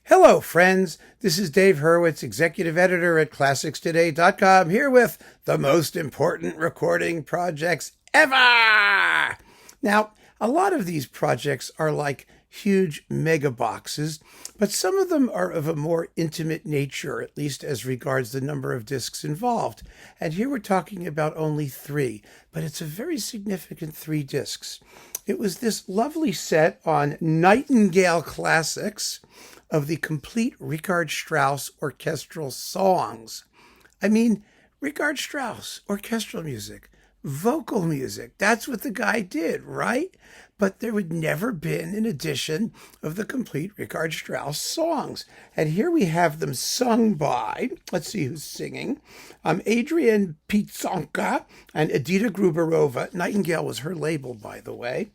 Hello, friends. This is Dave Hurwitz, executive editor at ClassicsToday.com, here with the most important recording projects ever. Now, a lot of these projects are like huge mega boxes, but some of them are of a more intimate nature, at least as regards the number of discs involved. And here we're talking about only 3, but it's a very significant 3 discs. It was this lovely set on Nightingale Classics of the complete Richard Strauss orchestral songs. I mean, Richard Strauss, orchestral music, vocal music. That's what the guy did, right? But there would never been an edition of the complete Richard Strauss songs. And here we have them sung by, let's see who's singing, Adrian Pieczonka and Edita Gruberova. Nightingale was her label, by the way.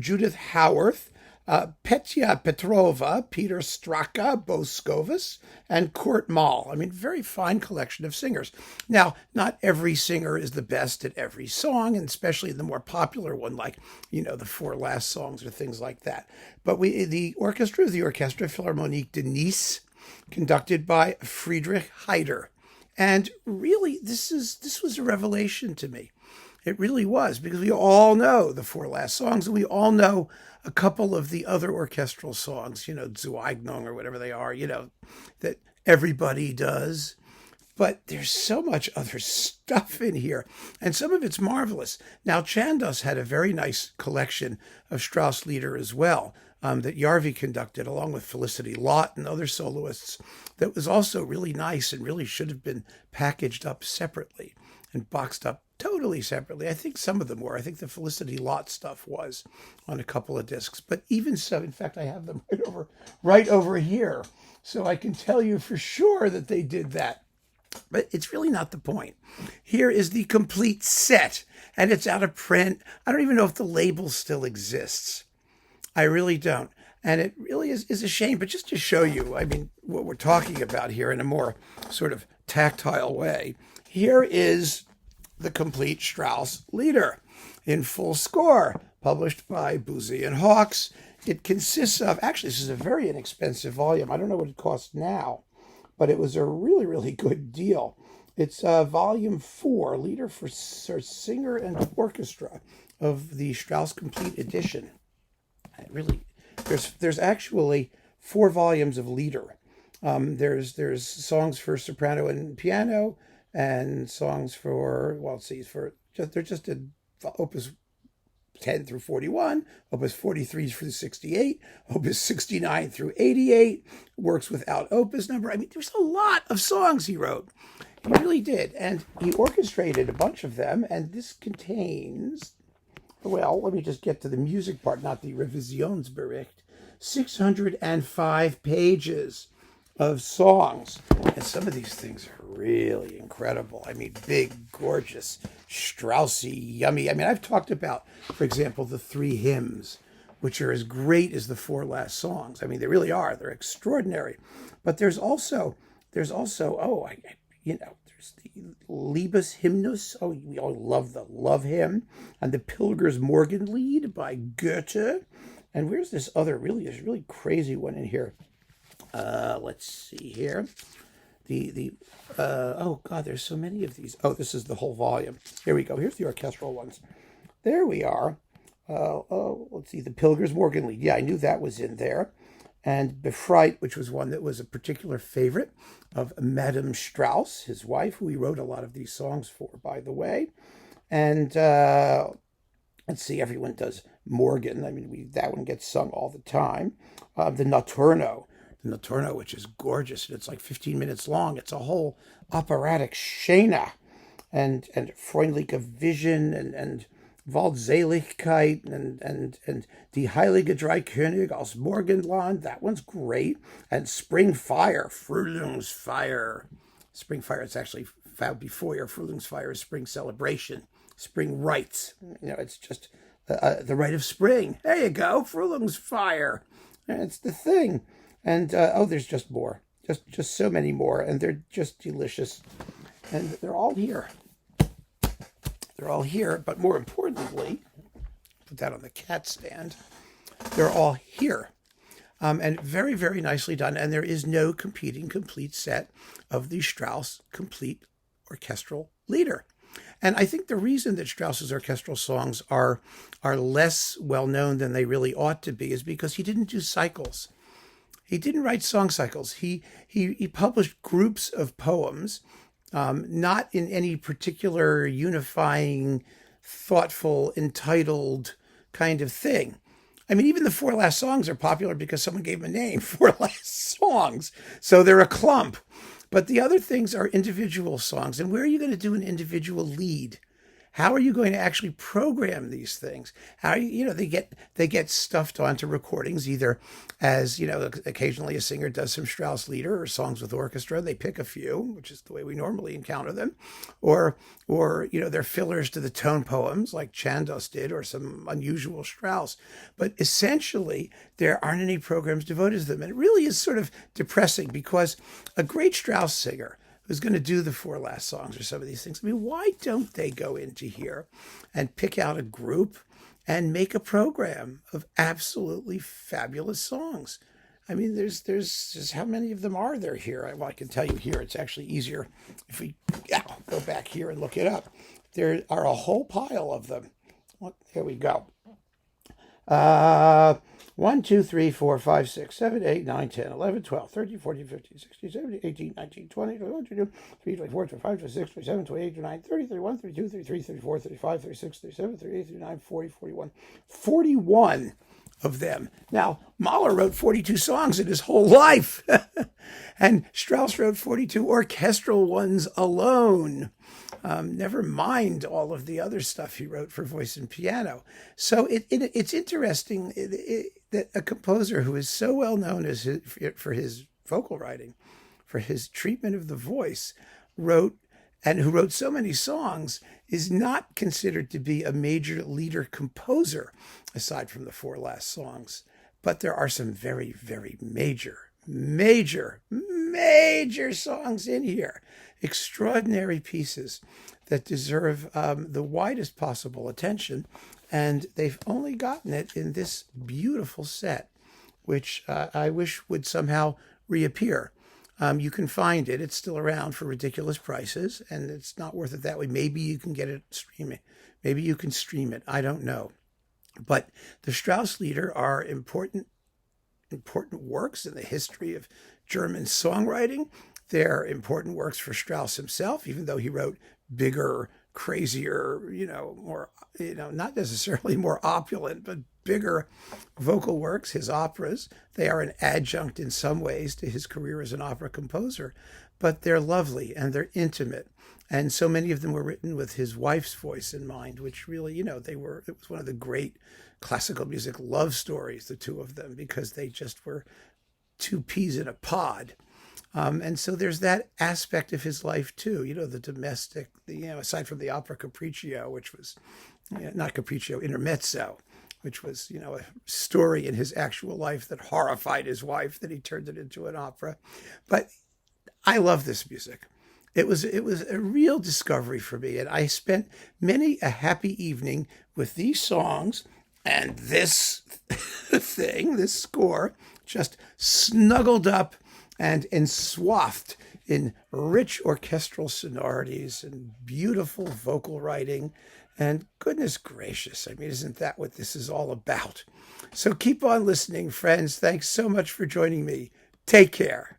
Judith Howarth, Petrova, Peter Straka, Bo Skovhus, and Moll. I mean, very fine collection of singers. Now, not every singer is the best at every song, and especially the more popular one, like, the 4 last songs or things like that. But the orchestra is the Orchestre Philharmonique de Nice, conducted by Friedrich Haider. And really, this was a revelation to me. It really was, because we all know the 4 last songs, and we all know a couple of the other orchestral songs, Zueignung or whatever they are, that everybody does. But there's so much other stuff in here, and some of it's marvelous. Now, Chandos had a very nice collection of Strauss Leader as well, that Jarvi conducted along with Felicity Lott and other soloists, that was also really nice and really should have been packaged up separately and boxed up totally separately. I think some of them were. I think the Felicity Lott stuff was on a couple of discs. But even so, in fact, I have them right over here. So I can tell you for sure that they did that. But it's really not the point. Here is the complete set, and it's out of print. I don't even know if the label still exists. I really don't. And it really is a shame. But just to show you, I mean, what we're talking about here in a more sort of tactile way, here is the complete Strauss Leader in full score, published by Boosey and Hawkes. It consists of, actually, this is a very inexpensive volume. I don't know what it costs now, but it was a really, really good deal. It's volume 4, Leader for Singer and Orchestra of the Strauss Complete Edition. It really, there's actually 4 volumes of Leader. There's songs for soprano and piano, and songs for, they're just in Opus 10 through 41, Opus 43 through 68, Opus 69 through 88, works without opus number. I mean, there's a lot of songs he wrote. He really did. And he orchestrated a bunch of them, and this contains, well, let me just get to the music part, not the Revisionsbericht, 605 pages of songs. And some of these things are really incredible. I mean, big, gorgeous, Straussy, yummy. I mean, I've talked about, for example, the 3 hymns, which are as great as the 4 last songs. I mean, they really are. They're extraordinary. But there's also, there's the Liebeshymnus. Oh, we all love the love hymn. And the Pilger's Morgenlied by Goethe. And where's this other really crazy one in here? Let's see here. Oh God, there's so many of these. Oh, this is the whole volume. Here we go. Here's the orchestral ones. There we are. Let's see. The Pilger's Morgenlied. Yeah, I knew that was in there. And Befreit, which was one that was a particular favorite of Madame Strauss, his wife, who he wrote a lot of these songs for, by the way. And let's see, everyone does Morgan. I mean, that one gets sung all the time. The Notturno. Notturno, which is gorgeous, and it's like 15 minutes long. It's a whole operatic Szene, and Freundliche Vision, and Waldseligkeit, and Die Heilige Drei König aus Morgenland. That one's great. And Spring Fire, Frühlingsfeier. Spring Fire, it's actually found before. Frühlingsfeier is spring celebration, spring rites. It's just the rite of spring. There you go, Frühlingsfeier. It's the thing. And, there's just more. Just so many more. And they're just delicious. And they're all here. They're all here. But more importantly, put that on the cat stand, they're all here. and very, very nicely done. And there is no competing complete set of the Strauss complete orchestral leader. And I think the reason that Strauss's orchestral songs are less well known than they really ought to be is because he didn't do cycles. He didn't write song cycles. He published groups of poems, not in any particular unifying, thoughtful, entitled kind of thing. I mean, even the four last songs are popular because someone gave them a name, four last songs. So they're a clump. But the other things are individual songs. And where are you going to do an individual lead? How are you going to actually program these things? How are you, they get stuffed onto recordings, either as, occasionally a singer does some Strauss Leader or songs with orchestra. They pick a few, which is the way we normally encounter them, or they're fillers to the tone poems like Chandos did, or some unusual Strauss. But essentially, there aren't any programs devoted to them. And it really is sort of depressing because a great Strauss singer who's going to do the four last songs or some of these things. I mean, why don't they go into here and pick out a group and make a program of absolutely fabulous songs? I mean, there's how many of them are there here? Well, I can tell you here. It's actually easier if we go back here and look it up. There are a whole pile of them. Here we go. 1, 2, 3, 4, 5, 6, 7, 8, 9, 10, 11, 12, 13, 14, 15, 16, 17, 18, 19, 20, 21, 22, 23, 24, 25, 26, 27, 28, 29, 30, 31, 32, 33, 34, 35, 36, 37, 38, 39, 40, 41. 41 of them. Now, Mahler wrote 42 songs in his whole life. And Strauss wrote 42 orchestral ones alone. Never mind all of the other stuff he wrote for voice and piano. So it's interesting that a composer who is so well known for his vocal writing, for his treatment of the voice, who wrote so many songs, is not considered to be a major leader composer, aside from the four last songs. But there are some very, very major songs in here. Extraordinary pieces that deserve the widest possible attention. And they've only gotten it in this beautiful set, which I wish would somehow reappear. You can find it. It's still around for ridiculous prices, and it's not worth it that way. Maybe you can get it streaming. Maybe you can stream it. I don't know. But the Strauss Lieder are important works in the history of German songwriting. They're important works for Strauss himself, even though he wrote bigger, crazier, more, not necessarily more opulent, but bigger vocal works, his operas. They are an adjunct in some ways to his career as an opera composer, but they're lovely and they're intimate. And so many of them were written with his wife's voice in mind, which really, it was one of the great classical music love stories, the two of them, because they just were two peas in a pod. And so there's that aspect of his life too, the domestic, aside from the opera Capriccio, which was not Capriccio, Intermezzo, which was, a story in his actual life that horrified his wife, that he turned it into an opera. But I love this music. It was a real discovery for me. And I spent many a happy evening with these songs and this this score, just snuggled up and enswathed in rich orchestral sonorities and beautiful vocal writing. And goodness gracious, I mean, isn't that what this is all about? So keep on listening, friends. Thanks so much for joining me. Take care.